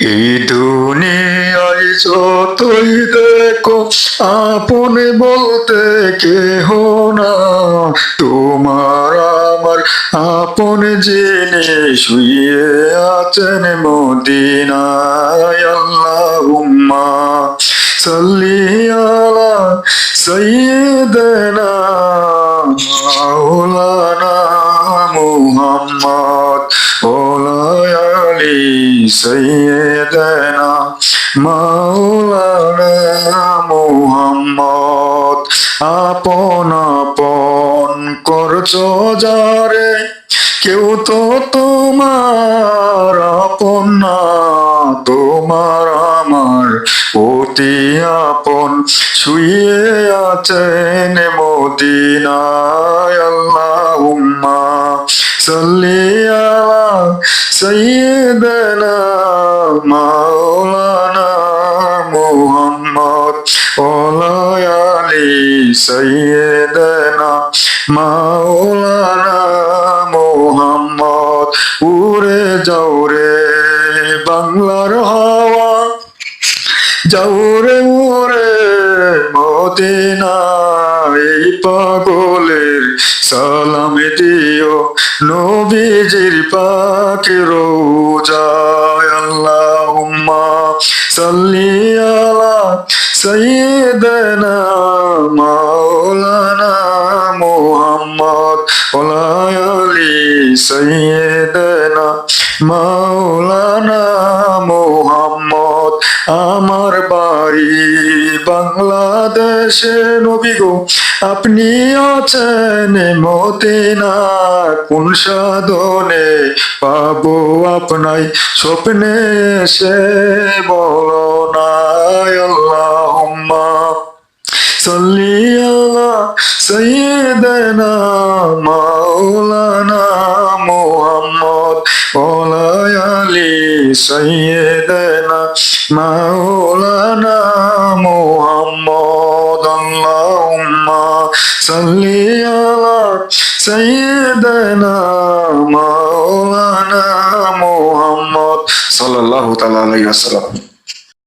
এই দুনিয়ায় যতই দেখো আপন বলতে কেহ না, তোমার আমার আপন জেনে শুয়ে আছেন মদিনায়। আল্লাহুম্মা সাল্লি আলা সাইয়্যিদিনা মাওলানা মুহাম্মদ ওয়া আলি সাইয়্যিদিনা মাওলানা মুহাম্মদ। আপন আপন করছো যারে, কেউ তো তোমার আপন না, তোমার আমার অতি আপন শুয়ে আছেন মদিনায়। আল্লাহুম্মা সাল্লি আলা সাইয়্যিদিনা মাওলানা মুহাম্মদ ওয়া আলি সাইয়্যিদিনা মাওলানা মুহাম্মদ। উড়ে যাও রে বাংলার হাওয়া, যাও রে উড়ে মদিনা, এই পাগলের সালাম দিও নবীজির পাকে রোজায়। আল্লাহুম্মা সাল্লি আলা সাইয়্যিদিনা মাওলানা মুহাম্মদ ওয়া আলি সাইয়্যিদিনা মাওলানা মুহাম্মদ। আমার বাড়ি বাংলাদেশে নবী গো, আপনি আছেন মদিনা, কোন সাধনে পাবো আপনায় স্বপ্নে এসে বলো না। আল্লাহুম্মা সাল্লি আলা সাইয়্যিদিনা মাওলানা মুহাম্মদ ওয়া আলি সাইয়্যিদিনা মাওলানা মুহাম্মদ। আল্লাহুম্মা সাল্লি আলা সাইয়্যিদিনা মাওলানা মুহাম্মদ সাল্লাল্লাহু তাআলা আলাইহি ওয়াসাল্লাম।